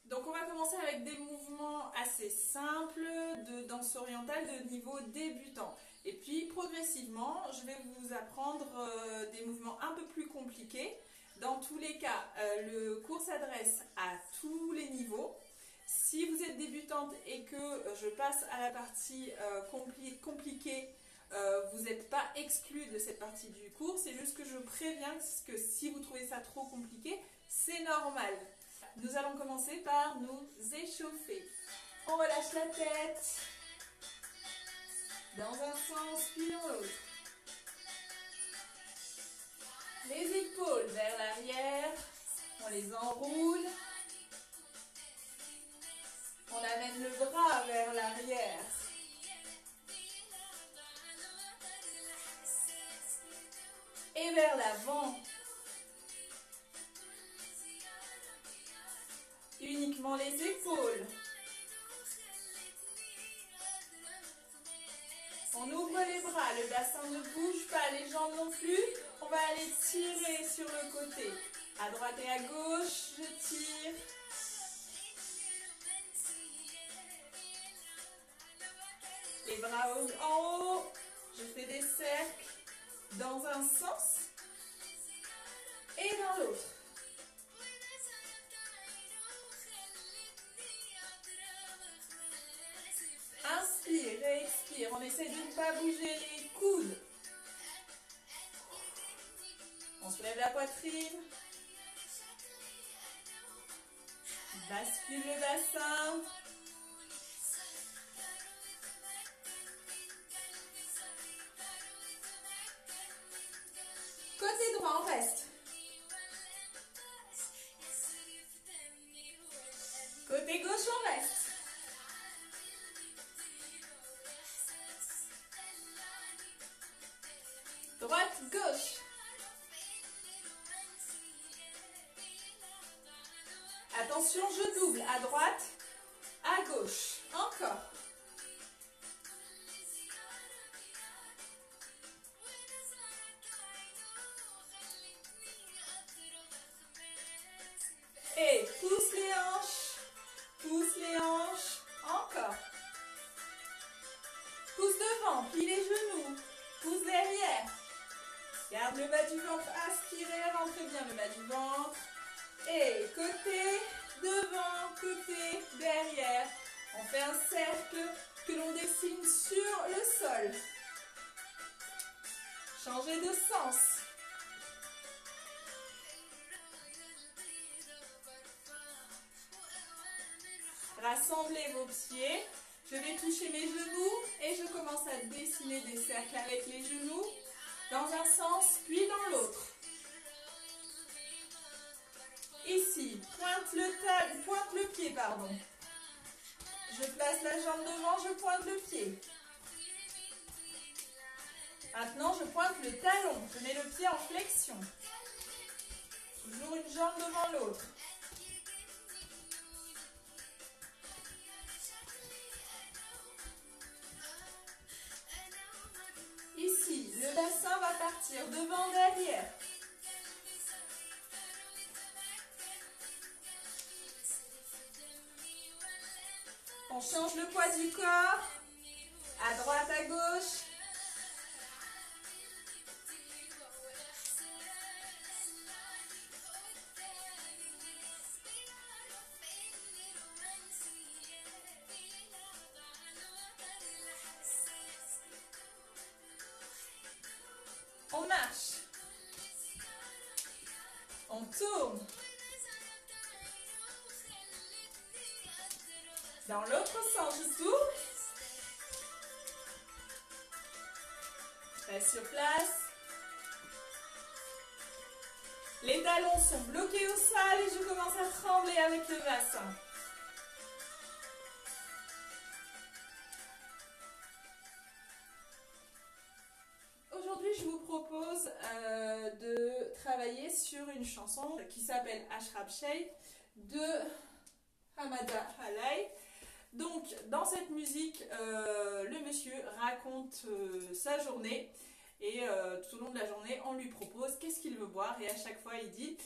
Donc on va commencer avec des mouvements assez simples de danse orientale de niveau débutant. Et puis progressivement, je vais vous apprendre des mouvements un peu plus compliqués. Dans tous les cas, le cours s'adresse à tous les niveaux. Si vous êtes débutante et que je passe à la partie compliquée, vous n'êtes pas exclu de cette partie du cours. C'est juste que je préviens que si vous trouvez ça trop compliqué, c'est normal. Nous allons commencer par nous échauffer. On relâche la tête dans un sens puis dans l'autre. Les épaules vers l'arrière, on les enroule. On amène le bras vers l'arrière. Et vers l'avant. Uniquement les épaules. On ouvre les bras, le bassin ne bouge pas, les jambes non plus. On va aller tirer sur le côté. À droite et à gauche, je tire. Les bras en haut. Je fais des cercles dans un sens et dans l'autre. Inspire et expire. On essaie de ne pas bouger les coudes. On soulève la poitrine. Bascule le bassin. Côté droit, on reste. Côté gauche, on reste. Droite, gauche. Attention, je double. À droite, à gauche. Encore. Et pousse les hanches. Pousse les hanches. Encore. Pousse devant, plie les genoux. Pousse derrière. Garde le bas du ventre aspiré, rentrez bien le bas du ventre. Et côté, devant, côté, derrière. On fait un cercle que l'on dessine sur le sol. Changez de sens. Rassemblez vos pieds. Je vais toucher mes genoux et je commence à dessiner des cercles avec les genoux dans un sens puis dans l'autre. Ici, pointe le pied, pardon. Je place la jambe devant, je pointe le pied. Maintenant, je pointe le talon. Je mets le pied en flexion. Toujours une jambe devant l'autre. Ici, le bassin va partir devant, derrière. On change le poids du corps. À droite, à gauche. On marche. On tourne. Dans l'autre sens, je tourne. Reste sur place. Les talons sont bloqués au sol et je commence à trembler avec le bassin. Aujourd'hui, je vous propose de travailler sur une chanson qui s'appelle Ashrab Sheikh de Hamada Halay. Donc, dans cette musique, le monsieur raconte sa journée et tout au long de la journée, on lui propose qu'est-ce qu'il veut boire et à chaque fois, il dit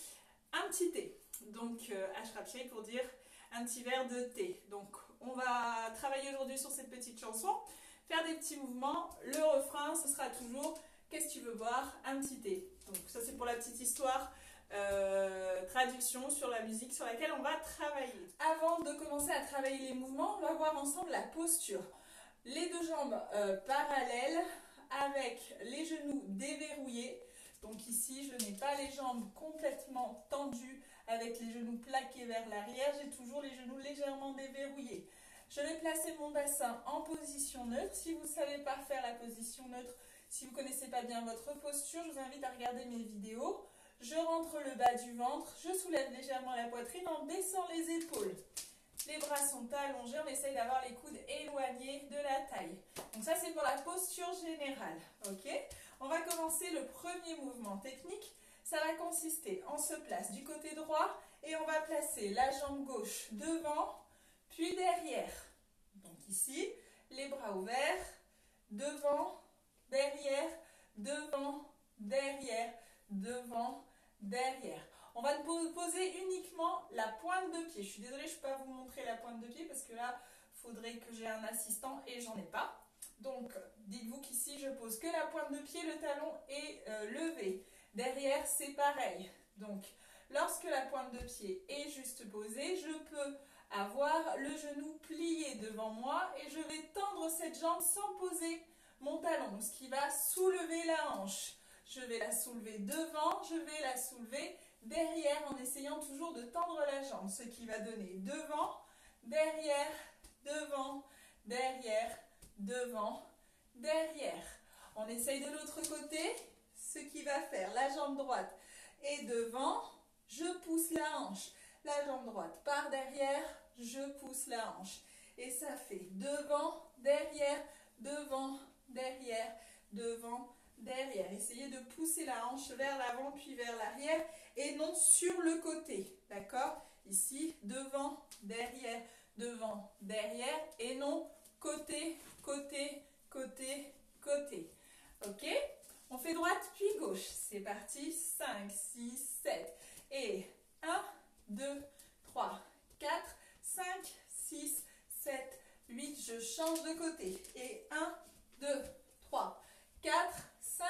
un petit thé. Donc, Ashrab Sheikh pour dire un petit verre de thé. Donc on va travailler aujourd'hui sur cette petite chanson, faire des petits mouvements. Le refrain, ce sera toujours « Qu'est-ce que tu veux boire? Un petit thé ». Donc ça c'est pour la petite histoire, traduction sur la musique sur laquelle on va travailler. Avant de commencer à travailler les mouvements, on va voir ensemble la posture. Les deux jambes parallèles avec les genoux déverrouillés. Donc ici, je n'ai pas les jambes complètement tendues avec les genoux plaqués vers l'arrière. J'ai toujours les genoux légèrement déverrouillés. Je vais placer mon bassin en position neutre. Si vous ne savez pas faire la position neutre, si vous ne connaissez pas bien votre posture, je vous invite à regarder mes vidéos. Je rentre le bas du ventre, je soulève légèrement la poitrine en baissant les épaules. Les bras sont allongés, on essaye d'avoir les coudes éloignés de la taille. Donc ça c'est pour la posture générale. Ok ? On va commencer le premier mouvement technique. Ça va consister, on se place du côté droit et on va placer la jambe gauche devant, puis derrière. Donc ici, les bras ouverts, devant, derrière, devant, derrière, devant, derrière. On va poser uniquement la pointe de pied. Je suis désolée, je ne peux pas vous montrer la pointe de pied parce que là, il faudrait que j'ai un assistant et j'en ai pas. Donc, dites-vous qu'ici, je pose que la pointe de pied, le talon est levé. Derrière, c'est pareil. Donc, lorsque la pointe de pied est juste posée, je peux avoir le genou plié devant moi et je vais tendre cette jambe sans poser mon talon, ce qui va soulever la hanche. Je vais la soulever devant, je vais la soulever derrière en essayant toujours de tendre la jambe, ce qui va donner devant, derrière, devant, derrière, devant, derrière. On essaye de l'autre côté, ce qui va faire la jambe droite est devant, je pousse la hanche. La jambe droite par derrière, je pousse la hanche. Et ça fait devant, derrière, devant, derrière, devant, derrière. Essayez de pousser la hanche vers l'avant puis vers l'arrière et non sur le côté. D'accord? Ici, devant, derrière, et non côté, côté, côté, côté. Ok? On fait droite puis gauche. C'est parti. 5, 6, 7. Et 1, 2, 3, 4, 5, 6, 7, 8. Je change de côté. Et 1, 2, 3, 4, 5,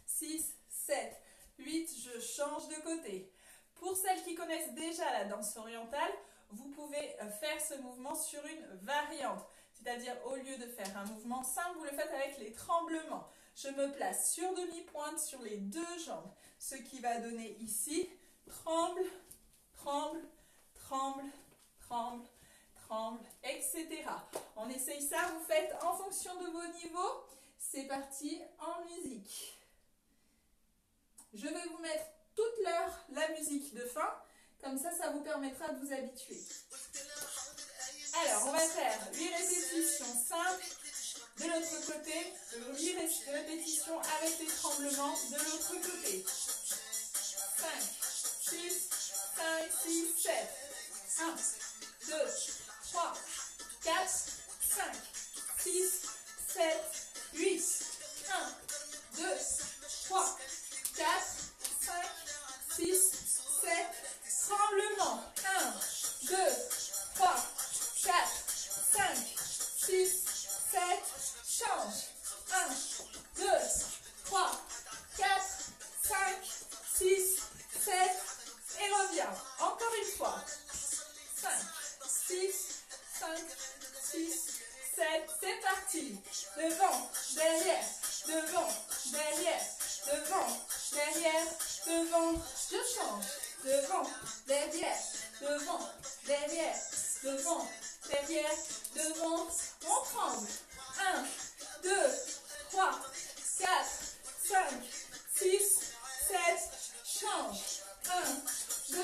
6, 7, 8. Je change de côté. Pour celles qui connaissent déjà la danse orientale, vous pouvez faire ce mouvement sur une variante. C'est-à-dire, au lieu de faire un mouvement simple, vous le faites avec les tremblements. Je me place sur demi-pointe sur les deux jambes. Ce qui va donner ici, tremble, tremble, tremble, tremble, tremble, etc. On essaye ça, vous faites en fonction de vos niveaux. C'est parti en musique. Je vais vous mettre toute l'heure la musique de fin. Comme ça, ça vous permettra de vous habituer. Alors, on va faire 8 répétitions simples de l'autre côté, 8 répétitions avec les tremblements de l'autre côté. 5, 6, 5, 6, 7. 1, 2, 3, 4, 5, 6, 7, 8. 1, 2, 3, 4, 5, 6, 7. Tremblement. 1, 2, 3, 4, 5, 6, 7. Change. 1, 2, 3, 4, 5, 6, 7. Et reviens. Encore une fois. 5, 6, 5, 6, 7. C'est parti. Devant, derrière, devant, derrière, devant, derrière, devant. Je change. Devant, derrière, devant, derrière, devant, derrière, devant. On tremble. 1, 2, 3, 4, 5, 6, 7. Change. 1, 2,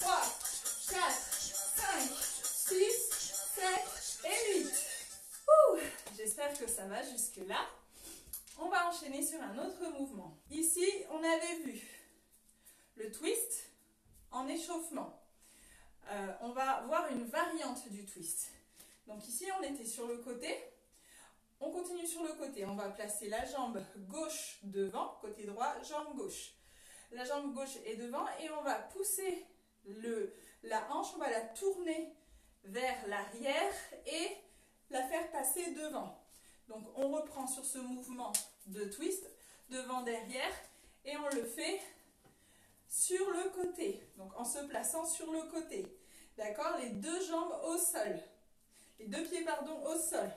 3, 4, 5, 6, 7 et 8. J'espère que ça va jusque-là. On va enchaîner sur un autre mouvement. Ici, on avait vu le twist en échauffement. On va voir une variante du twist. Donc ici, on était sur le côté. On continue sur le côté. On va placer la jambe gauche devant, côté droit, jambe gauche. La jambe gauche est devant et on va pousser la hanche, on va la tourner vers l'arrière et la faire passer devant. Donc on reprend sur ce mouvement de twist, devant, derrière, et on le fait sur le côté, donc en se plaçant sur le côté. D'accord? Les deux jambes au sol. Les deux pieds, pardon, au sol.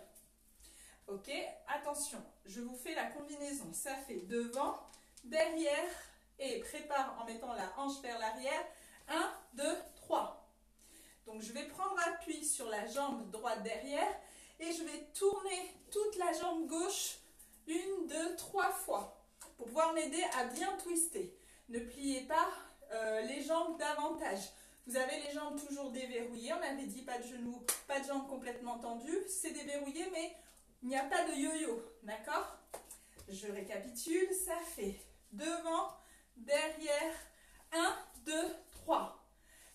Ok? Attention, je vous fais la combinaison. Ça fait devant, derrière, et prépare en mettant la hanche vers l'arrière. 1, 2, 3. Donc je vais prendre appui sur la jambe droite derrière et je vais tourner toute la jambe gauche 1, 2, 3 fois pour pouvoir m'aider à bien twister. Ne pliez pas les jambes davantage. Vous avez les jambes toujours déverrouillées. On avait dit pas de genoux, pas de jambes complètement tendues. C'est déverrouillé, mais il n'y a pas de yo-yo. D'accord? Je récapitule. Ça fait devant, derrière, 1, 2, 3.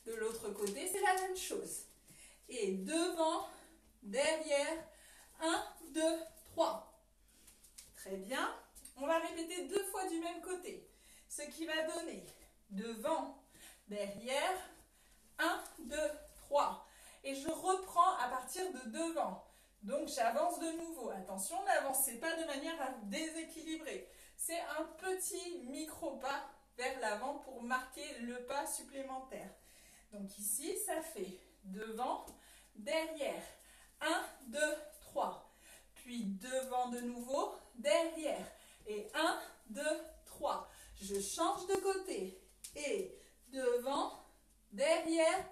De l'autre côté, c'est la même chose. Et devant, derrière, 1, 2, 3. Très bien. On va répéter 2 fois du même côté. Ce qui va donner devant, derrière, 1, 2, 3. Et je reprends à partir de devant. Donc j'avance de nouveau. Attention, n'avancez pas de manière à vous déséquilibrer. C'est un petit micro-pas vers l'avant pour marquer le pas supplémentaire. Donc ici, ça fait devant, derrière, 1, 2, 3. Puis devant de nouveau, derrière. Et 1, 2, 3. Je change de côté. Et devant, derrière,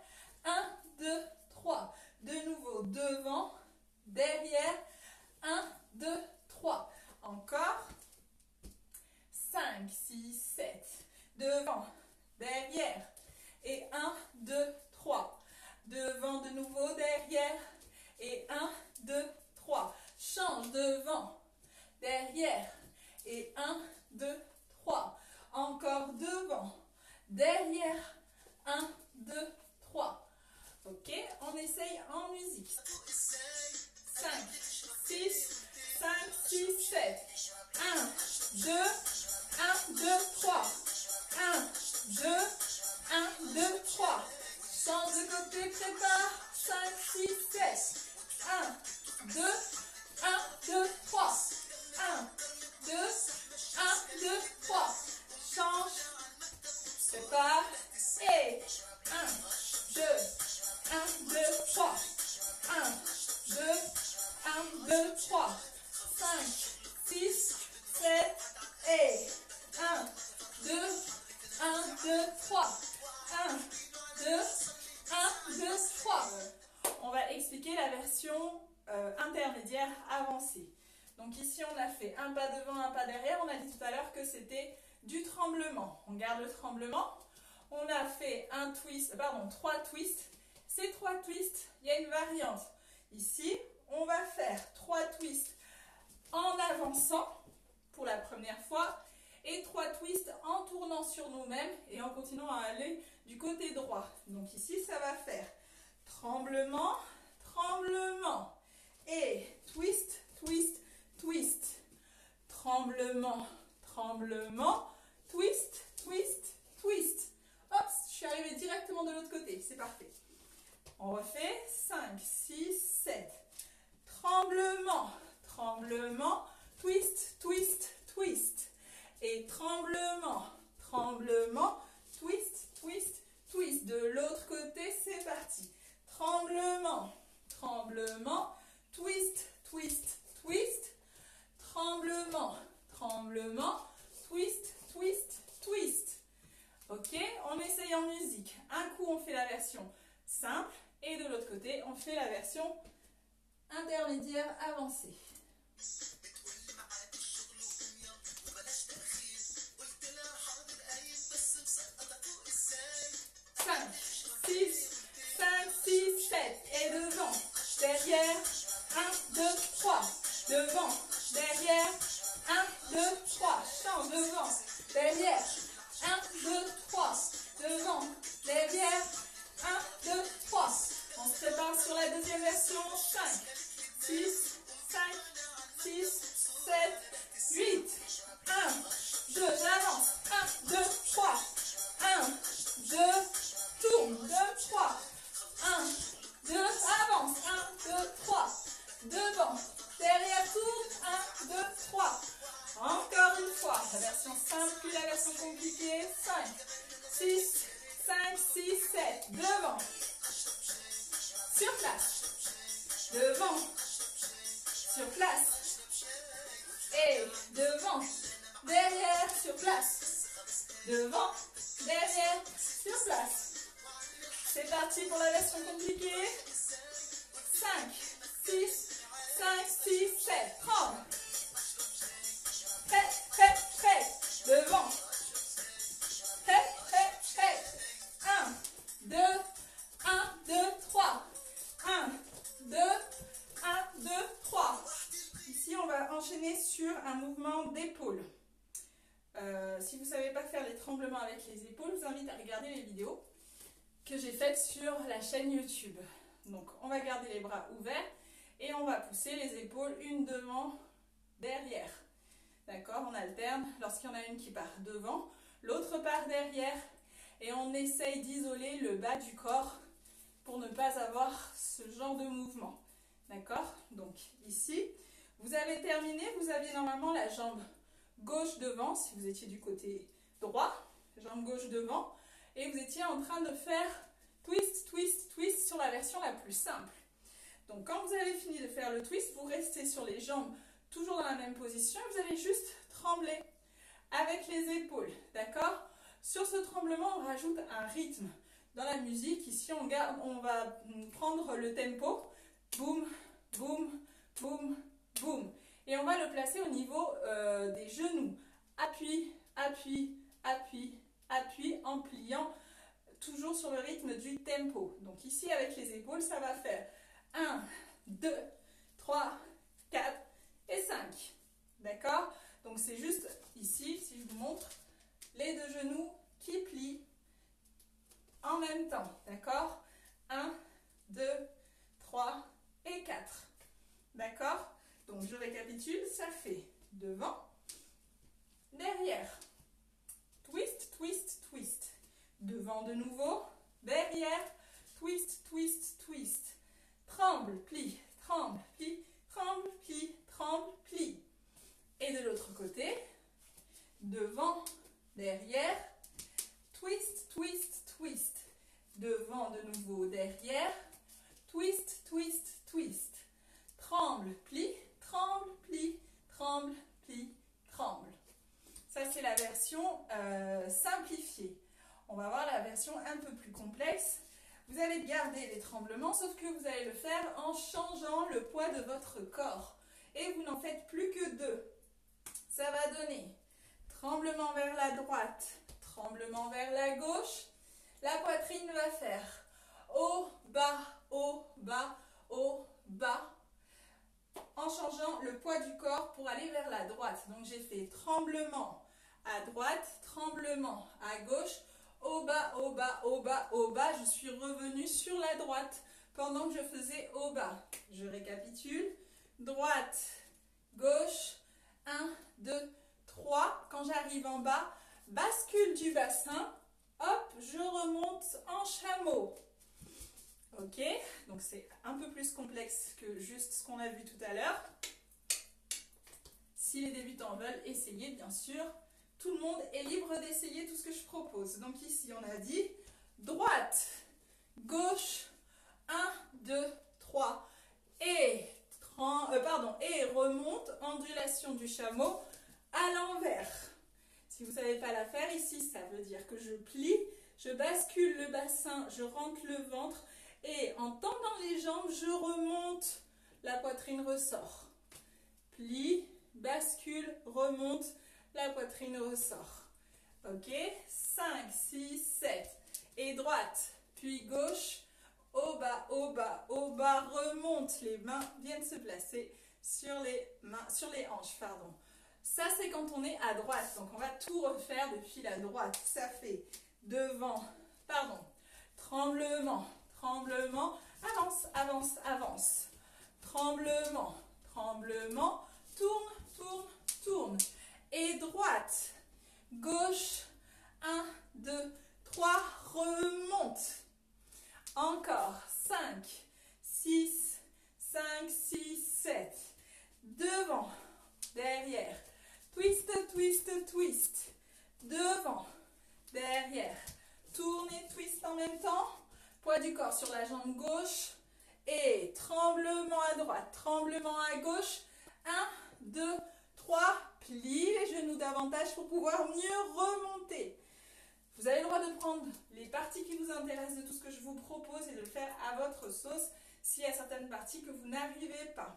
1, 2, 3. De nouveau, devant, derrière, 1, 2, 3. Encore. 5, 6, 7. Devant, derrière. Et 1, 2, 3. Devant de nouveau, derrière. Et 1, 2, 3. Change devant, derrière. Et 1, 2, 3. Encore devant, derrière. 1, 2, 3. Ok, on essaye en musique. 5, 6, 5, 6, 7. 1, 2, 1, 2, 3. 1, 2, 1, 2, 3. Change de côté, prépare. 5, 6, 7. 1, 2, 1, 2, 3. 1, 2, 1, 2, 3. Change. Prépare. Et 1, 2, 1, 2, 3. 1, 2, 1, 2, 3. 5, 6, 7. Et 1, 2, 1, 2, 3. 1, 2, 1, 2, 3. On va expliquer la version intermédiaire avancée. Donc ici, on a fait un pas devant, un pas derrière. On a dit tout à l'heure que c'était du tremblement. On garde le tremblement. On a fait un twist, pardon, 3 twists. Ces 3 twists, il y a une variante. Ici, on va faire 3 twists en avançant pour la première fois et 3 twists en tournant sur nous-mêmes et en continuant à aller du côté droit. Donc ici, ça va faire tremblement, tremblement et twist, twist, twist. Tremblement, tremblement, twist, twist, twist. Hop, je suis arrivée directement de l'autre côté, c'est parfait. On refait 5, 6, 7. Tremblement, tremblement, twist, twist, twist. Et tremblement, tremblement, twist, twist, twist. De l'autre côté, c'est parti. Tremblement, tremblement, twist, twist, twist. Tremblement, tremblement, twist, twist, twist. Ok, on essaye en musique. Un coup, on fait la version simple et de l'autre côté, on fait la version intermédiaire avancée. 5, 6, 5, 6, 7. Et devant, derrière, 1, 2, 3. Devant, derrière, 1, 2, 3. Change devant, derrière, 1, 2, 3. Devant, derrière, 1, 2, 3. On se prépare sur la deuxième version. 5, 6, 5, 6, 6, 5, 6, 7. Devant. Sur place. Devant. Sur place. Et devant. Derrière. Sur place. Devant. Derrière. Sur place. C'est parti pour la version compliquée. 5, 6, 5, 6, 7. 30. Prêt, prêt, prêt. Devant. Prêt, prêt, prêt. 1, 2, 1, 2, 3. 1, 2, 1, 2, 3. Ici, on va enchaîner sur un mouvement d'épaule. Si vous ne savez pas faire les tremblements avec les épaules, je vous invite à regarder les vidéos que j'ai faites sur la chaîne YouTube. Donc, on va garder les bras ouverts et on va pousser les épaules une devant, derrière. D'accord? On alterne. Lorsqu'il y en a une qui part devant, l'autre part derrière et on essaye d'isoler le bas du corps pour ne pas avoir ce genre de mouvement. D'accord? Donc, ici, vous avez terminé. Vous aviez normalement la jambe gauche devant, si vous étiez du côté droit, jambe gauche devant, et vous étiez en train de faire twist, twist, twist sur la version la plus simple. Donc quand vous avez fini de faire le twist, vous restez sur les jambes toujours dans la même position, vous allez juste trembler avec les épaules, d'accord? Sur ce tremblement, on rajoute un rythme. Dans la musique, ici on va prendre le tempo, boum, boum, boum, boum. Et on va le placer au niveau des genoux. Appui, appui, appui, appui, en pliant toujours sur le rythme du tempo. Donc ici, avec les épaules, ça va faire 1, 2, 3, 4 et 5. D'accord? Donc c'est juste ici, si je vous montre, les deux genoux qui plient en même temps. D'accord? 1, 2, 3 et 4. D'accord? Donc je récapitule, ça fait devant, derrière, twist, twist, twist. Devant de nouveau, derrière, twist, twist, twist. Tremble, plie, tremble, plie, tremble, plie, tremble, plie. Et de l'autre côté, devant, derrière, twist, twist, twist. Devant de nouveau, derrière, twist, twist, twist. Tremble, plie, tremble, plie, tremble, plie, tremble. Ça, c'est la version simplifiée. On va voir la version un peu plus complexe. Vous allez garder les tremblements, sauf que vous allez le faire en changeant le poids de votre corps. Et vous n'en faites plus que 2. Ça va donner tremblement vers la droite, tremblement vers la gauche. La poitrine va faire haut, bas, haut, bas, haut, bas. En changeant le poids du corps pour aller vers la droite. Donc j'ai fait tremblement à droite, tremblement à gauche, au bas, au bas, au bas, au bas. Je suis revenue sur la droite pendant que je faisais au bas. Je récapitule. Droite, gauche, 1, 2, 3. Quand j'arrive en bas, bascule du bassin. Hop, je remonte en chameau. Ok, donc c'est un peu plus complexe que juste ce qu'on a vu tout à l'heure. Si les débutants veulent essayer, bien sûr, tout le monde est libre d'essayer tout ce que je propose. Donc ici, on a dit droite, gauche, 1, 2, 3. Et remonte, ondulation du chameau à l'envers. Si vous ne savez pas la faire, ici, ça veut dire que je plie, je bascule le bassin, je rentre le ventre. Et en tendant les jambes, je remonte, la poitrine ressort. Plie, bascule, remonte, la poitrine ressort. Ok? 5, 6, 7. Et droite, puis gauche, au bas, remonte. Les mains viennent se placer sur les hanches, pardon. Ça, c'est quand on est à droite. Donc, on va tout refaire depuis la droite. Ça fait devant, tremblement. Tremblement, avance, avance, avance. Tremblement, tremblement, tourne, tourne, tourne. Et droite, gauche, 1, 2, 3, remonte. Encore, 5, 6, 5, 6, 7. Devant, derrière. Twist, twist, twist. Devant, derrière. tourne et twist en même temps. Poids du corps sur la jambe gauche. Et tremblement à droite, tremblement à gauche. 1, 2, 3. Plie les genoux davantage pour pouvoir mieux remonter. Vous avez le droit de prendre les parties qui vous intéressent de tout ce que je vous propose et de le faire à votre sauce s'il y a certaines parties que vous n'arrivez pas.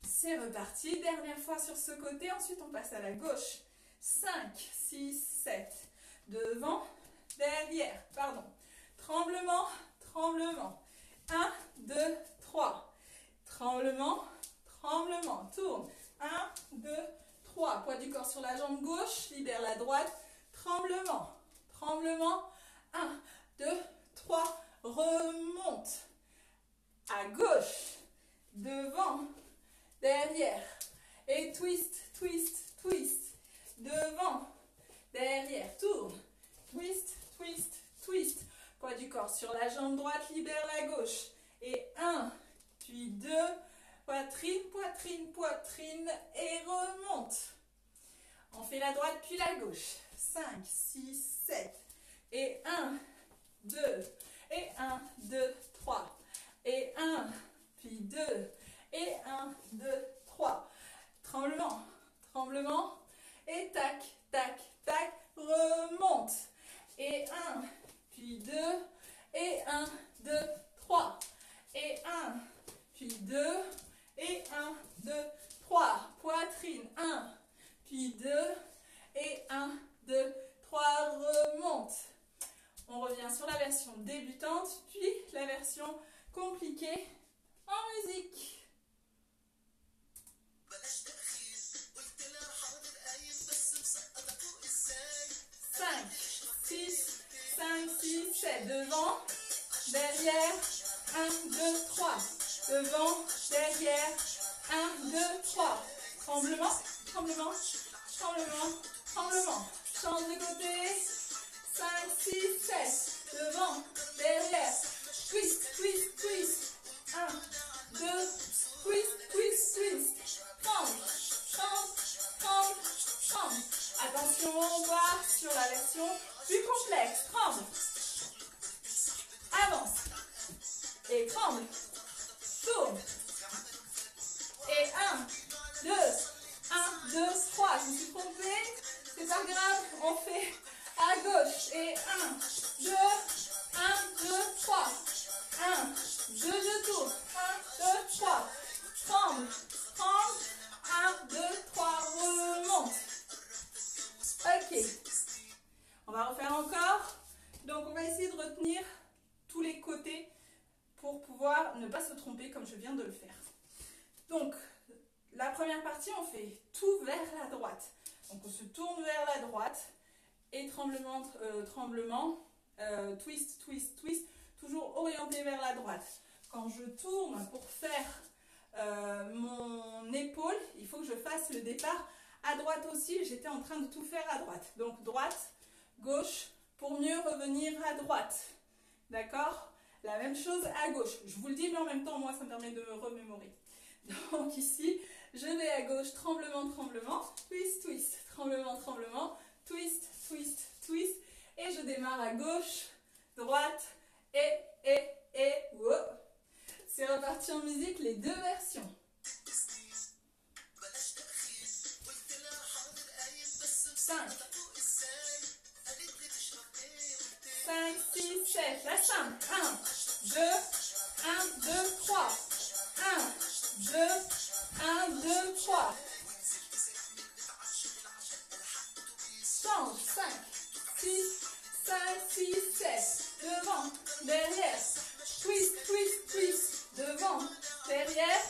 C'est reparti. Dernière fois sur ce côté. Ensuite, on passe à la gauche. 5, 6, 7. Devant, derrière. Pardon. Tremblement, tremblement. 1, 2, 3. Tremblement, tremblement. Tourne. 1, 2, 3. Poids du corps sur la jambe gauche. Libère la droite. Tremblement, tremblement. 1, 2, 3. Remonte. À gauche. Devant, derrière. Et twist, twist, twist. Devant, derrière. Tourne. Twist, twist, twist. Poids du corps sur la jambe droite, libère la gauche. Et 1, puis 2, poitrine, poitrine, poitrine, et remonte. On fait la droite puis la gauche. 5, 6, 7. Et 1, 2, et 1, 2, 3. Et 1, puis 2, et 1, 2, 3. Tremblement, tremblement, et tac, tac, tac, remonte. Et 1, puis 2, et 1, 2, 3. Et 1, puis 2, et 1, 2, 3. Poitrine, 1, puis 2, et 1, 2, 3, remonte. On revient sur la version débutante, puis la version compliquée en musique. 5, 6, 5, 6, 7. Devant, derrière, 1, 2, 3. Devant, derrière, 1, 2, 3. Tremblement, tremblement, tremblement, tremblement. Change de côté. 5, 6, 7. Devant, derrière. Twist, twist, twist. 1, 2, twist, twist, twist. Tremble, tremble, tremble, tremble. Attention, on va sur la version plus complexe. Tremble. Avance. Et tremble. Tourne. Et 1, 2, 1, 2, 3. Je me suis trompée. C'est pas grave. On fait à gauche. Et 1, 2, 1, 2, 3. 1, 2, je tourne. 1, 2, 3. Tremble. Tremble. 1, 2, 3. Remonte. Ok. On va refaire encore. Donc, on va essayer de retenir tous les côtés pour pouvoir ne pas se tromper comme je viens de le faire. Donc, la première partie, on fait tout vers la droite. Donc, on se tourne vers la droite et tremblement, tremblement, twist, twist, twist, toujours orienté vers la droite. Quand je tourne pour faire mon épaule, il faut que je fasse le départ à droite aussi. J'étais en train de tout faire à droite. Donc, droite, gauche, pour mieux revenir à droite. D'accord? La même chose à gauche. Je vous le dis, mais en même temps, moi, ça me permet de me remémorer. Donc ici, je vais à gauche, tremblement, tremblement, twist, twist, tremblement, tremblement, twist, twist, twist. Et je démarre à gauche, droite, et, wow. C'est reparti en musique, les deux versions. 5, 6, 7, la simple. 1, 2, 1, 2, 3. 1, 2, 1, 2, 3. Change. 5, 6, 5, 6, 7. Devant, derrière. Twist, twist, twist. Devant, derrière.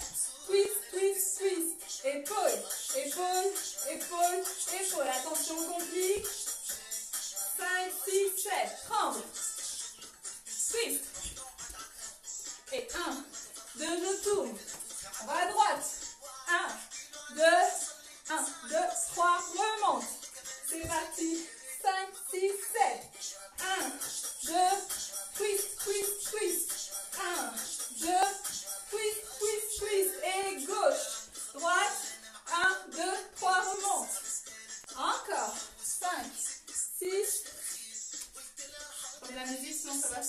Twist, twist, twist. Épaule, épaule, épaule, épaule. Attention, on complique. 5, 6, 7. Tremble. Twist. Et 1, 2, je tourne. On va à droite. 1, 2, 1, 2, 3, remonte. C'est parti. 5, 6, 7. 1, 2, twist, twist, twist. 1, 2, twist, twist, twist. Et gauche. Droite. 1, 2, 3, remonte. Encore. 5, 6, Et la musique, sinon ça va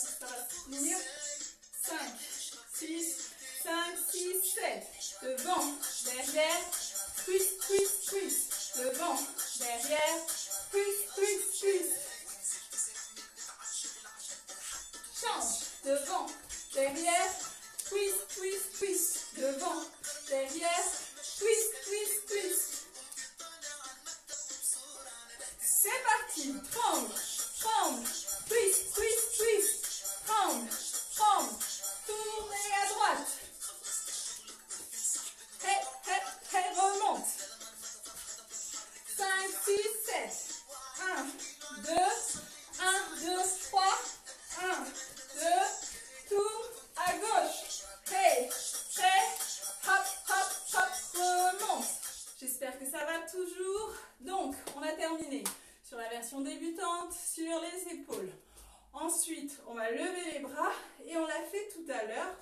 finir. 5, 6, 5, 6, 7. Devant, derrière, twist, twist, twist. Devant, derrière, twist, twist, twist. Change. Devant, derrière, twist, twist, twist. Devant, derrière, twist, twist, twist. C'est parti. Tremble, tremble, twist, twist, twist. Tremble, tremble. Tournez à droite. Et remonte. 5, 6, 7. 1, 2, 1, 2, 3. 1, 2, tourne à gauche. Hey, hop, hop, hop, remonte. J'espère que ça va toujours. Donc, on a terminé sur la version débutante, sur les épaules. Ensuite, on va lever les bras et on l'a fait tout à l'heure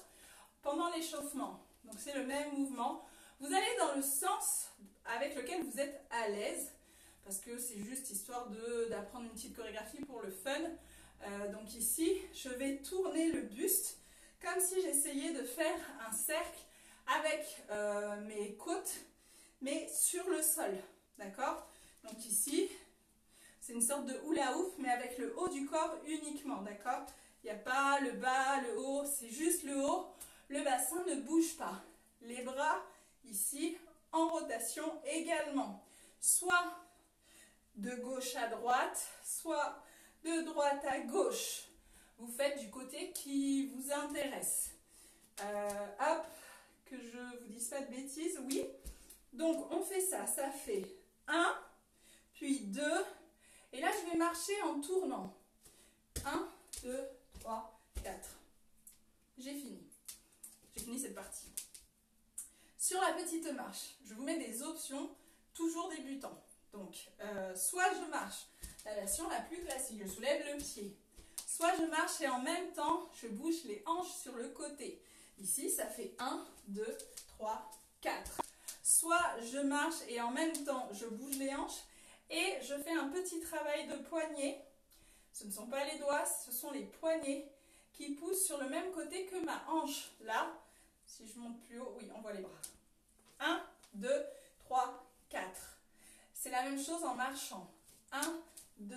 pendant l'échauffement. Donc, c'est le même mouvement. Vous allez dans le sens avec lequel vous êtes à l'aise parce que c'est juste histoire d'apprendre une petite chorégraphie pour le fun. Donc ici, je vais tourner le buste comme si j'essayais de faire un cercle avec mes côtes, mais sur le sol. D'accord? Donc ici, c'est une sorte de hula hoop, mais avec le haut du corps uniquement. D'accord? Il n'y a pas le bas, le haut, c'est juste le haut. Le bassin ne bouge pas. Les bras, ici, en rotation également. Soit de gauche à droite, soit de droite à gauche. Vous faites du côté qui vous intéresse. Hop, que je vous dise pas de bêtises, oui. Donc on fait ça, ça fait 1, puis 2, et là je vais marcher en tournant. 1, 2, 3, 4. J'ai fini. J'ai fini cette partie. Sur la petite marche, je vous mets des options, toujours débutants. Donc, soit je marche, la version la plus classique, je soulève le pied. Soit je marche et en même temps, je bouge les hanches sur le côté. Ici, ça fait 1, 2, 3, 4. Soit je marche et en même temps, je bouge les hanches et je fais un petit travail de poignet. Ce ne sont pas les doigts, ce sont les poignets qui poussent sur le même côté que ma hanche. Là, si je monte plus haut, oui, on voit les bras. 1, 2, 3, 4. C'est la même chose en marchant. 1, 2,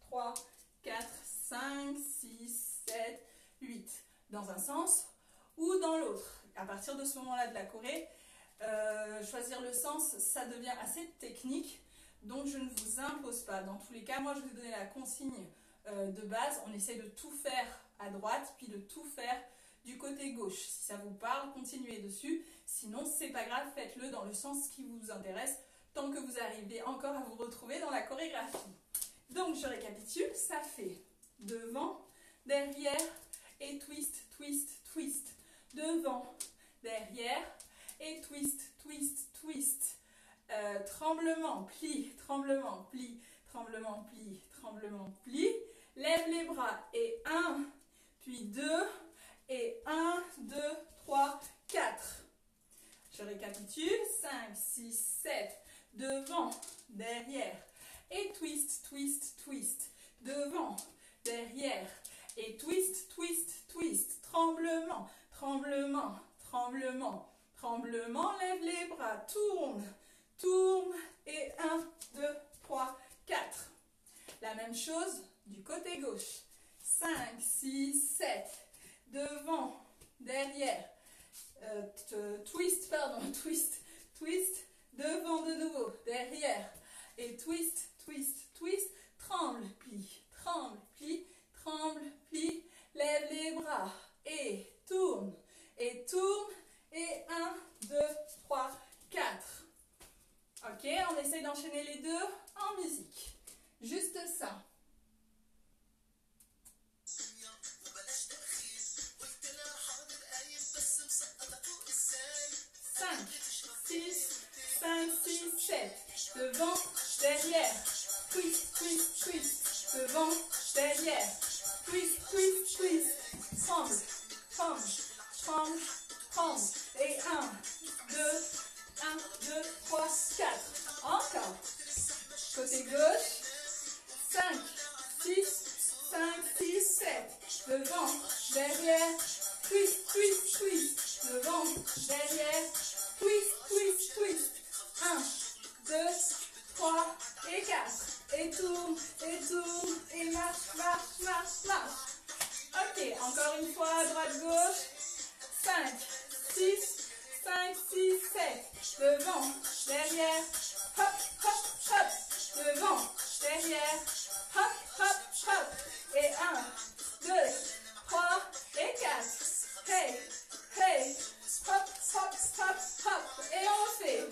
3, 4, 5, 6, 7, 8. Dans un sens ou dans l'autre. À partir de ce moment-là de la choré, choisir le sens, ça devient assez technique. Donc je ne vous impose pas. Dans tous les cas, moi je vais vous donner la consigne de base. On essaie de tout faire à droite, puis de tout faire du côté gauche. Si ça vous parle, continuez dessus. Sinon, c'est pas grave, faites-le dans le sens qui vous intéresse, tant que vous arrivez encore à vous retrouver dans la chorégraphie. Donc, je récapitule, ça fait devant, derrière et twist, twist, twist. Devant, derrière et twist, twist, twist. Tremblement, pli, tremblement, pli, tremblement, pli, tremblement, pli. Lève les bras et 1, puis 2, et 1, 2, 3, 4. Je récapitule, 5, 6, 7. Devant, derrière, et twist, twist, twist. Devant, derrière, et twist, twist, twist. Tremblement, tremblement, tremblement, tremblement. Lève les bras, tourne, tourne, et 1, 2, 3, 4. La même chose du côté gauche. 5, 6, 7. Devant, derrière, twist, twist, twist, devant de nouveau, derrière, et twist, twist, twist, tremble, plie, lève les bras, et tourne, et 1, 2, 3, 4. Ok, on essaye d'enchaîner les deux en musique. Juste ça. 5, 6, 5, 6, 7. Devant, derrière. Twist, twist, twist. Devant, derrière. Twist, twist, twist. Tremble, tremble, tremble, tremble. Et 1, 2, 3, 4. Encore. Côté gauche. 5, 6, 5, 6, 6, 7. Devant, derrière, twist, twist, twist. Devant, derrière, twist, twist, twist. 1, 2, 3 et 4. Et tourne, et marche, marche, marche, marche. Ok, encore une fois, droite, gauche. 5, 6, 5, 6, 7. Devant, derrière, hop, hop, hop. Devant, derrière, hop, hop, hop. Et 1, 2, 3 et 4. Hey, hey, hop, hop, hop, hop. Et on fait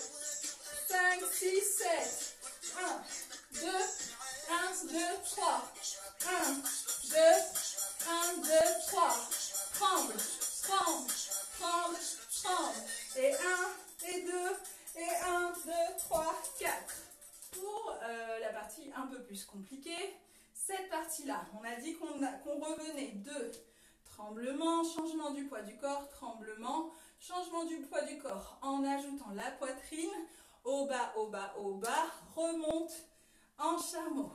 5, 6, 7. 1, 2, 1, 2, 3. 1, 2, 1, 2, 3. Tremble, tremble, tremble, tremble. Et 1, et 2, et 1, 2, 3, 4. Pour la partie un peu plus compliquée, cette partie-là, on a dit qu'on revenait de tremblement, changement du poids du corps, tremblement, changement du poids du corps en ajoutant la poitrine, au bas, au bas, au bas, remonte en chameau.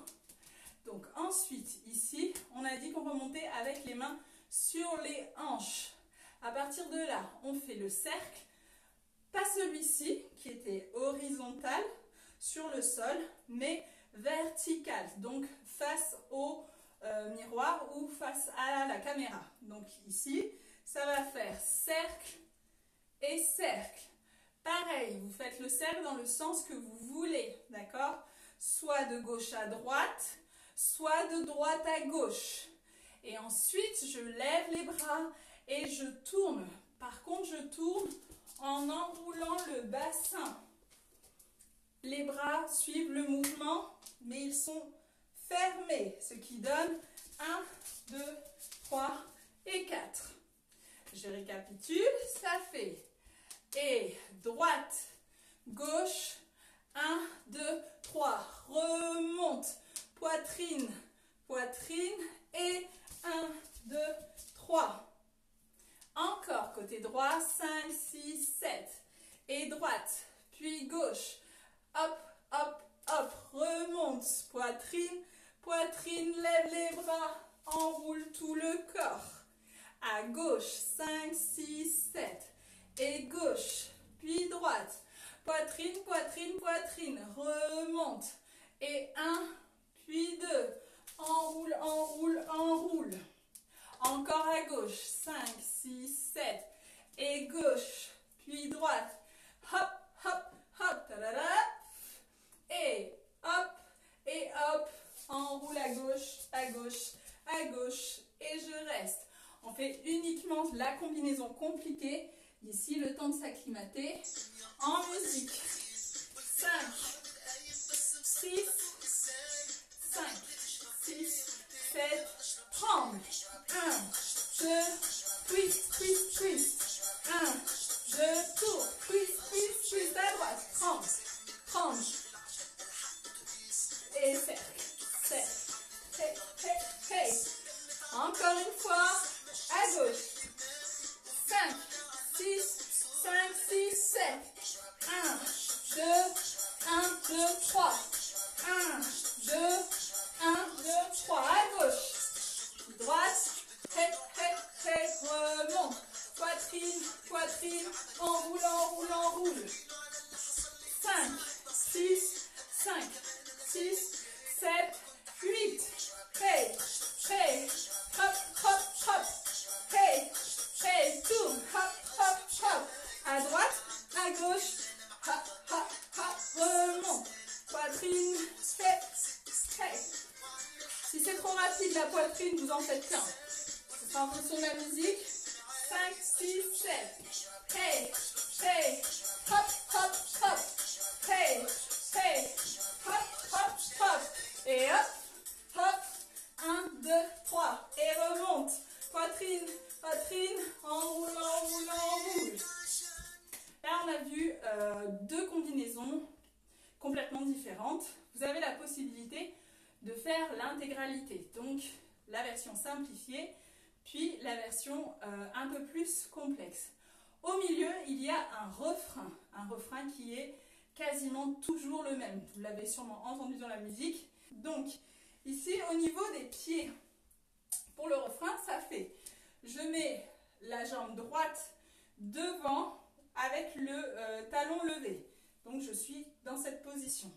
Donc ensuite, ici, on a dit qu'on remontait avec les mains sur les hanches. À partir de là, on fait le cercle, pas celui-ci qui était horizontal sur le sol, mais vertical, donc face au miroir ou face à la caméra. Donc ici, ça va faire cercle et cercle. Pareil, vous faites le cercle dans le sens que vous voulez, d'accord? Soit de gauche à droite, soit de droite à gauche. Et ensuite, je lève les bras et je tourne. Par contre, je tourne en enroulant le bassin. Les bras suivent le mouvement, mais ils sont fermés, ce qui donne 1, 2, 3 et 4. Je récapitule, ça fait et droite, gauche, 1, 2, 3, remonte, poitrine, poitrine et 1, 2, 3. Encore côté droit, 5, 6, 7 et droite, puis gauche, hop, hop, hop, remonte, poitrine, poitrine, lève les bras, enroule tout le corps. À gauche, 5, 6, 7 et gauche, puis droite, poitrine, poitrine, poitrine, remonte et 1, puis 2, enroule, enroule, enroule. Encore à gauche, 5, 6, 7 et gauche, puis droite, hop, hop, hop, ta-da-da, et hop, enroule à gauche, à gauche, à gauche, et je reste. On fait uniquement la combinaison compliquée. Ici, le temps de s'acclimater. En musique. 5, 6, 5, 6, 7, tremble. 1, 2, twist, twist, twist. 1, 2, tour, twist, twist, twist à droite. Tremble, tremble. Et cercle, cercle. Hey, hey, hey. Encore une fois, à gauche. 5, 6, 5, 6, 7. 1, 2, 1, 2, 3. 1, 2, 1, 2, 3. À gauche. Droite. Hey, hey, hey. Remonte. Poitrine, poitrine. Enroule, enroule, enroule. 5, 6, 5, 6, 7, 8. Hey, hey. Hop, hop, hop. Hey, hey. Tourne. Hop, hop, hop. À droite, à gauche. Hop, hop, hop. Remonte. Poitrine. Hey, hey. Si c'est trop rapide, la poitrine, vous en faites qu'un. Ce sera en fonction de la musique. 5, 6, 7. Hey, hey. Hop, hop, hop. Hey, hey. Hop, hop, hop. Et hop, hop. 1, 2, 3. Et remonte. Poitrine, poitrine. Enroule, enroule, enroule. Là, on a vu deux combinaisons complètement différentes. Vous avez la possibilité de faire l'intégralité. Donc, la version simplifiée, puis la version un peu plus complexe. Au milieu, il y a un refrain qui est quasiment toujours le même. Vous l'avez sûrement entendu dans la musique. Donc, ici, au niveau des pieds, pour mets la jambe droite devant avec le talon levé. Donc je suis dans cette position.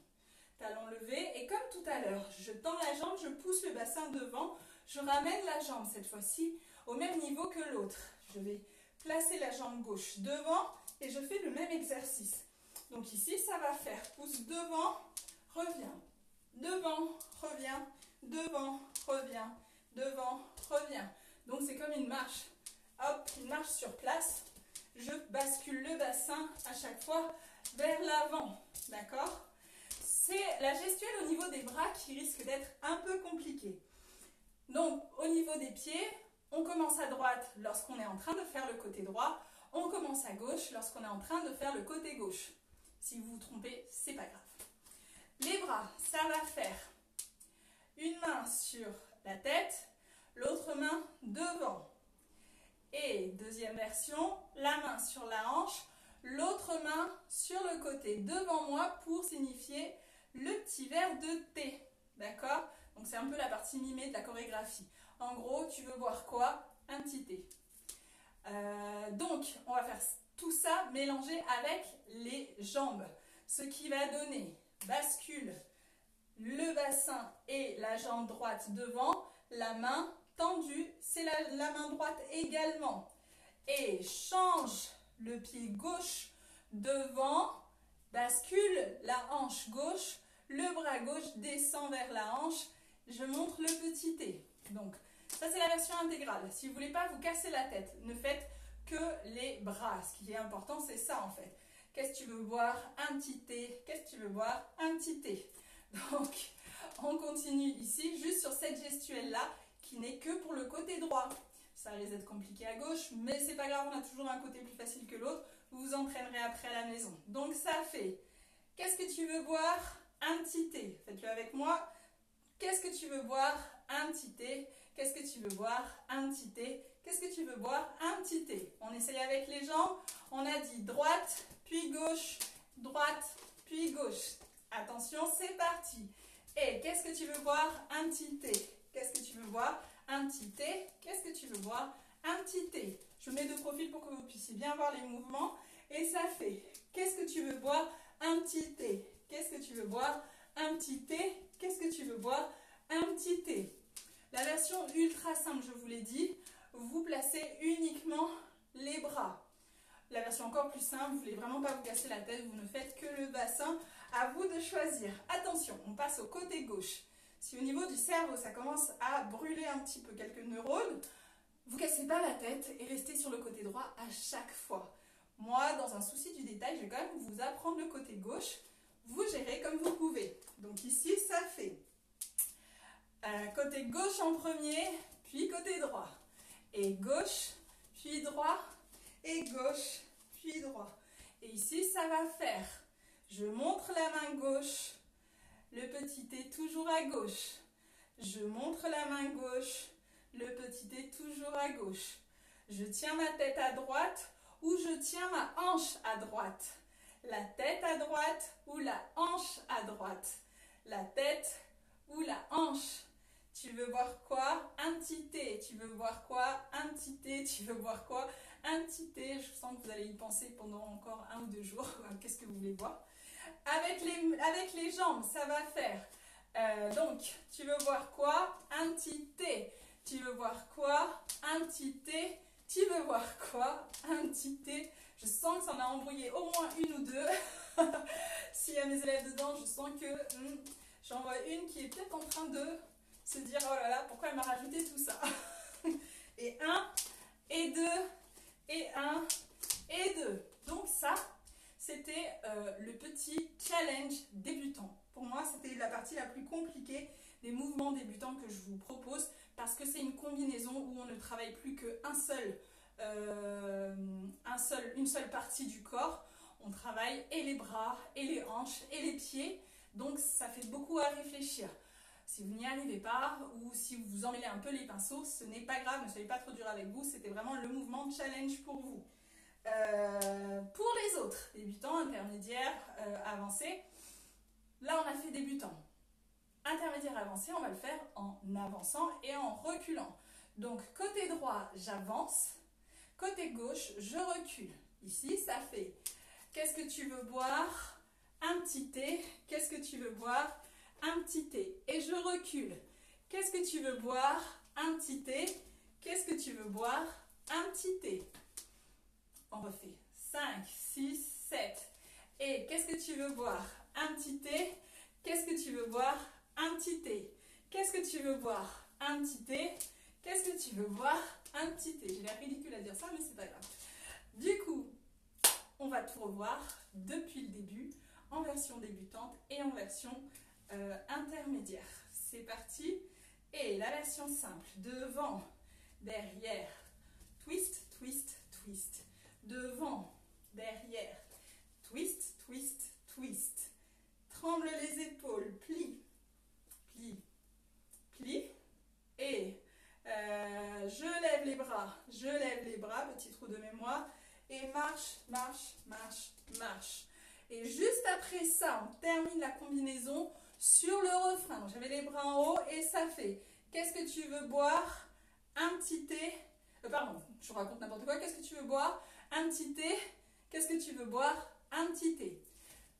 Talon levé et comme tout à l'heure, je tends la jambe, je pousse le bassin devant, je ramène la jambe cette fois-ci au même niveau que l'autre. Je vais placer la jambe gauche devant et je fais le même exercice. Donc ici, ça va faire pouce devant, reviens, devant, reviens, devant, reviens, devant, reviens. Donc c'est comme une marche. Hop, une marche sur place. Je bascule le bassin à chaque fois vers l'avant. D'accord? C'est la gestuelle au niveau des bras qui risque d'être un peu compliquée. Donc au niveau des pieds, on commence à droite lorsqu'on est en train de faire le côté droit. On commence à gauche lorsqu'on est en train de faire le côté gauche. Si vous vous trompez, c'est pas grave. Les bras, ça va faire une main sur la tête, l'autre main devant. Et deuxième version, la main sur la hanche, l'autre main sur le côté devant moi pour signifier le petit verre de thé. D'accord? Donc c'est un peu la partie mimée de la chorégraphie. En gros, tu veux boire quoi? Un petit thé. Donc, on va faire tout ça mélangé avec les jambes. Ce qui va donner bascule le bassin et la jambe droite devant, la main tendue, c'est la main droite également. Et change le pied gauche devant, bascule la hanche gauche, le bras gauche descend vers la hanche, je montre le petit T. Donc, ça c'est la version intégrale. Si vous ne voulez pas vous casser la tête, ne faites que les bras. Ce qui est important, c'est ça en fait. Qu'est-ce que tu veux boire? Un petit thé. Qu'est-ce que tu veux boire? Un petit thé. Donc, on continue ici, juste sur cette gestuelle-là, qui n'est que pour le côté droit. Ça risque d'être compliqué à gauche, mais c'est pas grave, on a toujours un côté plus facile que l'autre. Vous vous entraînerez après à la maison. Donc, ça fait, qu'est-ce que tu veux boire? Un petit thé. Faites-le avec moi. Qu'est-ce que tu veux boire? Un petit thé. Qu'est-ce que tu veux boire? Un petit thé. Qu'est-ce que tu veux boire? Un petit thé. On essaye avec les jambes. On a dit droite, puis gauche, droite, puis gauche. Attention, c'est parti. Et qu'est-ce que tu veux boire? Un petit thé. Qu'est-ce que tu veux boire? Un petit thé. Qu'est-ce que tu veux boire? Un petit thé. Je mets de profil pour que vous puissiez bien voir les mouvements. Et ça fait, qu'est-ce que tu veux boire? Un petit thé. Qu'est-ce que tu veux boire? Un petit thé. Qu'est-ce que tu veux boire? Un petit thé. La version ultra simple, je vous l'ai dit, vous placez uniquement les bras. La version encore plus simple, vous ne voulez vraiment pas vous casser la tête, vous ne faites que le bassin. À vous de choisir. Attention, on passe au côté gauche. Si au niveau du cerveau, ça commence à brûler un petit peu quelques neurones, vous ne cassez pas la tête et restez sur le côté droit à chaque fois. Moi, dans un souci du détail, je vais quand même vous apprendre le côté gauche. Vous gérez comme vous pouvez. Donc ici, ça fait côté gauche en premier, puis côté droit. Et gauche, puis droit, et gauche, puis droit. Et ici, ça va faire, je montre la main gauche, le petit T toujours à gauche. Je montre la main gauche, le petit T toujours à gauche. Je tiens ma tête à droite ou je tiens ma hanche à droite. La tête à droite ou la hanche à droite. La tête ou la hanche. Tu veux boire quoi? Un petit thé. Tu veux boire quoi? Un petit thé. Tu veux boire quoi? Un petit thé. Je sens que vous allez y penser pendant encore 1 ou 2 jours. Qu'est-ce que vous voulez boire? Avec les jambes, ça va faire. Donc, tu veux boire quoi? Un petit thé. Tu veux boire quoi? Un petit thé. Tu veux boire quoi? Un petit thé. Je sens que ça en a embrouillé au moins 1 ou 2. S'il y a mes élèves dedans, je sens que j'en vois une qui est peut-être en train de se dire oh là là, pourquoi elle m'a rajouté tout ça? Et 1, et 2, et 1, et 2. Donc ça, c'était le petit challenge débutant. Pour moi, c'était la partie la plus compliquée des mouvements débutants que je vous propose parce que c'est une combinaison où on ne travaille plus qu'une seule partie du corps. On travaille et les bras, et les hanches, et les pieds. Donc, ça fait beaucoup à réfléchir. Si vous n'y arrivez pas ou si vous vous emmêlez un peu les pinceaux, ce n'est pas grave, ne soyez pas trop dur avec vous. C'était vraiment le mouvement challenge pour vous. Pour les autres, débutants, intermédiaires, avancés, là on a fait débutant. Intermédiaire avancé, on va le faire en avançant et en reculant. Donc, côté droit, j'avance. Côté gauche, je recule. Ici, ça fait « Qu'est-ce que tu veux boire ?» Un petit thé. « Qu'est-ce que tu veux boire ?» Un petit thé. Et je recule. « Qu'est-ce que tu veux boire ?» Un petit thé. « Qu'est-ce que tu veux boire ?» Un petit thé. On refait 5, 6, 7. Et qu'est-ce que tu veux boire? Un petit thé. Qu'est-ce que tu veux boire? Un petit thé. Qu'est-ce que tu veux boire? Un petit thé. Qu'est-ce que tu veux boire? Un petit thé. J'ai l'air ridicule à dire ça, mais c'est pas grave. Du coup, on va tout revoir depuis le début, en version débutante et en version intermédiaire. C'est parti. Et la version simple. Devant, derrière, twist, twist, twist. Devant, derrière, twist, twist, twist. Tremble les épaules, plie, plie, plie. Et je lève les bras, petit trou de mémoire. Et marche, marche, marche, marche. Et juste après ça, on termine la combinaison sur le refrain. Donc j'avais les bras en haut et ça fait « Qu'est-ce que tu veux boire? Un petit thé. » Pardon, je raconte n'importe quoi. « Qu'est-ce que tu veux boire? Un petit thé. Qu'est-ce que tu veux boire? Un petit thé. »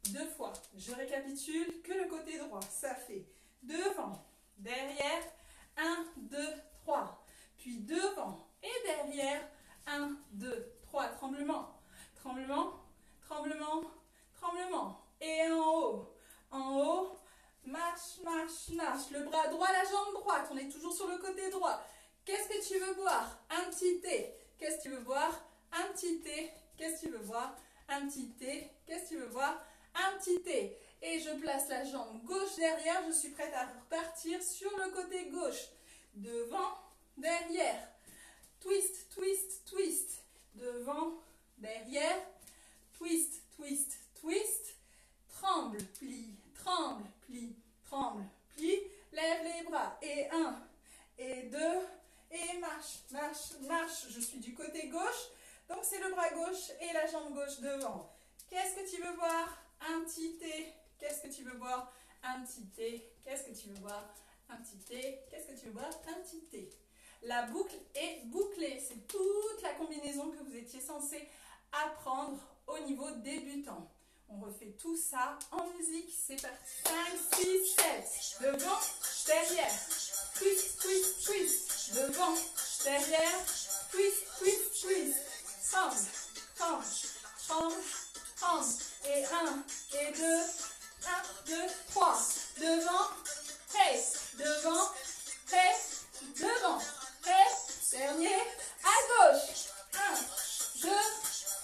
2 fois. Je récapitule que le côté droit. Ça fait devant, derrière, 1, 2, 3. Puis devant et derrière, 1, 2, 3. Tremblement, tremblement, tremblement, tremblement. Et en haut, marche, marche, marche. Le bras droit, la jambe droite. On est toujours sur le côté droit. Qu'est-ce que tu veux boire? Un petit thé. Qu'est-ce que tu veux boire? Un petit thé. Qu'est-ce que tu veux boire? Un petit thé. Qu'est-ce que tu veux boire? Un petit thé. Et je place la jambe gauche derrière. Je suis prête à repartir sur le côté gauche. Devant, derrière. Twist, twist, twist. Devant, derrière. Twist, twist, twist. Tremble, plie, tremble, plie, tremble, plie. Lève les bras. Et 1, et 2, et marche, marche, marche. Je suis du côté gauche. Donc c'est le bras gauche et la jambe gauche devant. Qu'est-ce que tu veux boire? Un petit thé. Qu'est-ce que tu veux boire? Un petit thé. Qu'est-ce que tu veux boire? Un petit thé. Qu'est-ce que tu veux boire? Un petit thé. La boucle est bouclée. C'est toute la combinaison que vous étiez censé apprendre au niveau débutant. On refait tout ça en musique. C'est parti. 5, 6, 7. Devant, derrière. Twist, twist, twist. Devant, derrière. Twist, twist, twist. Tremble, tremble, tremble, tremble. Et 1, et 2, 1, 2, 3. Devant, hey, devant, hey, devant, hey. Dernier, à gauche. 1, 2,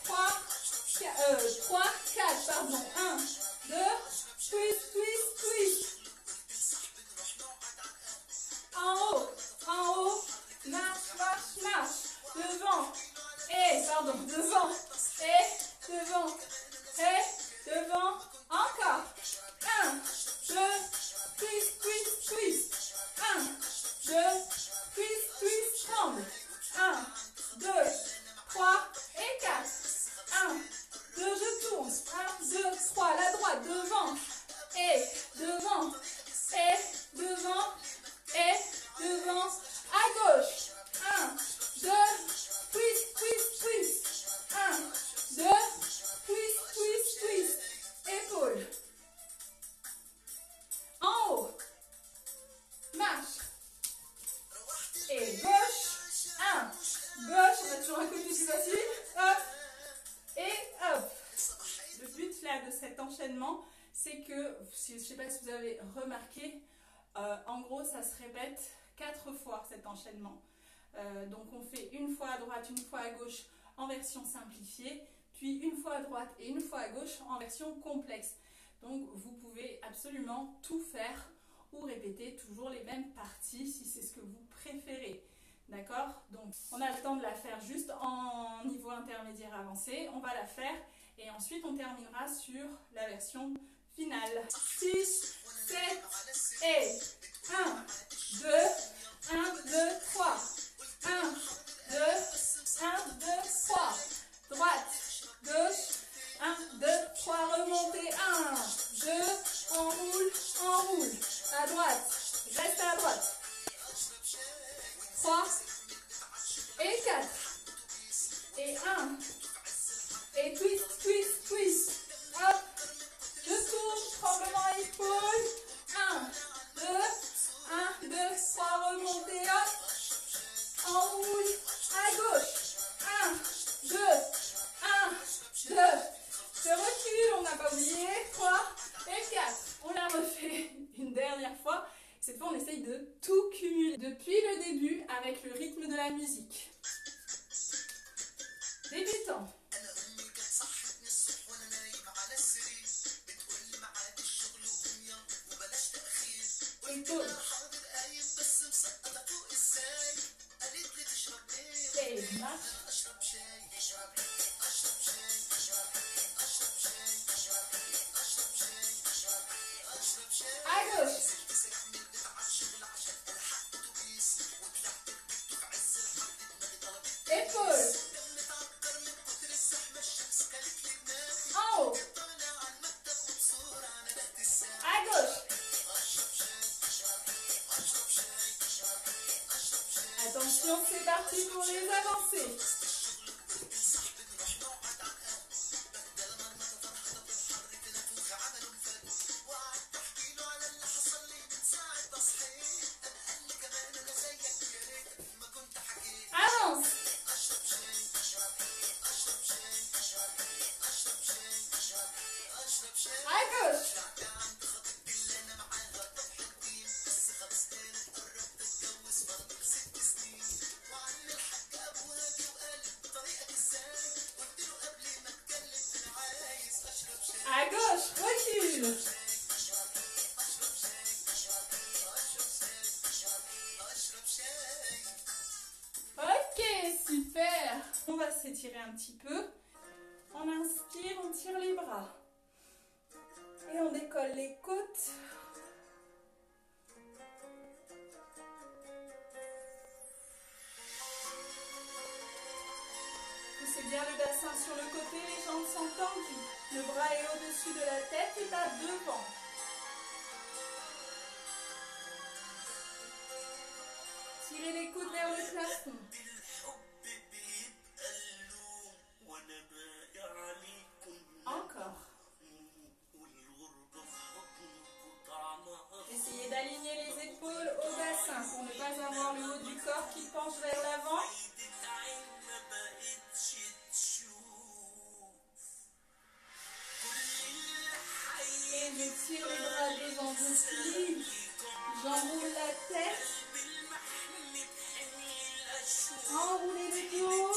3, 4, pardon. 1, 2, twist, twist, twist. En haut, marche, marche, marche. Devant, et, pardon, devant, et, devant, et, devant, encore. 1, 2, twist, twist, twist. 1, 2, twist, twist, tremble. 1, 2, 3 et 4. 1, 2, je tourne. 1, 2, 3, la droite, devant, et, devant, et, devant, et, devant, à gauche. 1, 2, twist, twist, twist. 1, 2, twist, twist, twist. Épaules. En haut. Marche. Et gauche. 1. Gauche, on a toujours un côté plus facile. Hop. Et hop. Le but là de cet enchaînement, c'est que, je ne sais pas si vous avez remarqué, en gros ça se répète 4 fois cet enchaînement. Donc on fait une fois à droite, une fois à gauche en version simplifiée, puis une fois à droite et une fois à gauche en version complexe. Donc vous pouvez absolument tout faire ou répéter toujours les mêmes parties si c'est ce que vous préférez. D'accord? Donc on a le temps de la faire juste en niveau intermédiaire avancé, on va la faire et ensuite on terminera sur la version finale. 6, 7 et 1, 2, 1, 2, 3. 1, 2, 1, 2, 3. Droite, gauche, 1, 2, 3, remontez. 1, 2, enroule. À droite, reste à droite. 3, débutant. Épaule. Et marche. À gauche. Épaule. En haut. À gauche. Attention, c'est parti pour les avancées. Avance. À gauche. À gauche, recule. Ok, super. On va s'étirer un petit peu. On inspire, on tire les bras. Et on décolle les côtes. Poussez bien le bassin sur le côté, les jambes sont tendues. Le bras est au-dessus de la tête et pas devant. Tirez les coudes vers le plafond. Encore. Essayez d'aligner les épaules au bassin pour ne pas avoir le haut du corps qui penche vers l'avant. Et je tire les bras devant, je plie, j'enroule la tête. Enroulez le dos,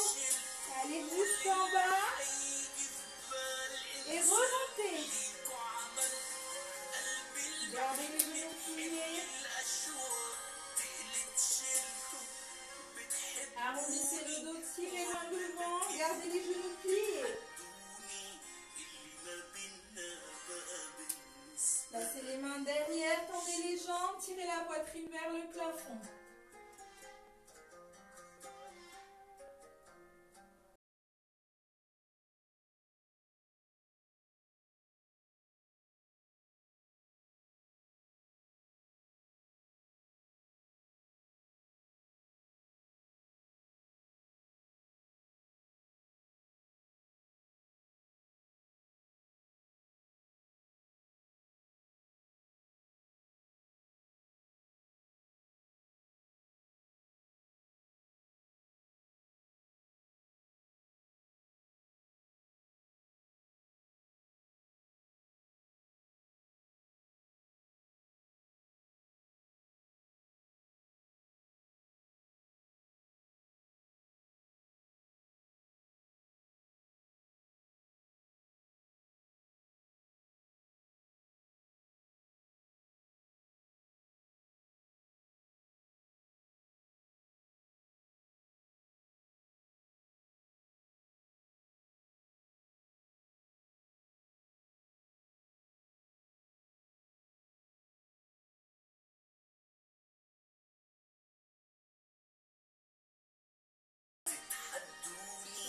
allez jusqu'en bas et remontez. Gardez les genoux pliés. Arrondissez le dos, tirez vers devant, gardez les genoux pliés. Placez les mains derrière, tendez les jambes, tirez la poitrine vers le plafond.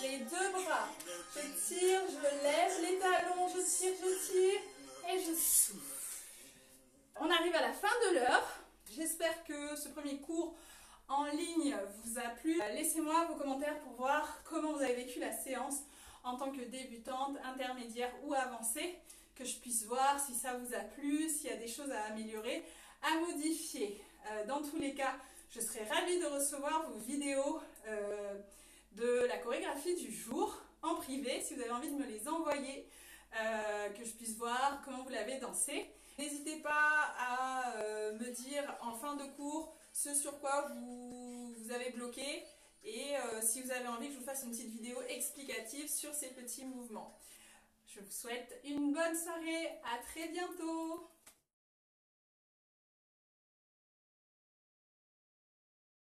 Les deux bras, je tire, je lève les talons, je tire et je souffle. On arrive à la fin de l'heure. J'espère que ce premier cours en ligne vous a plu. Laissez-moi vos commentaires pour voir comment vous avez vécu la séance en tant que débutante, intermédiaire ou avancée, que je puisse voir si ça vous a plu, s'il y a des choses à améliorer, à modifier. Dans tous les cas, je serai ravie de recevoir vos vidéos de la chorégraphie du jour en privé, si vous avez envie de me les envoyer, que je puisse voir comment vous l'avez dansé. N'hésitez pas à me dire en fin de cours ce sur quoi vous avez bloqué Et si vous avez envie que je vous fasse une petite vidéo explicative sur ces petits mouvements. Je vous souhaite une bonne soirée, à très bientôt!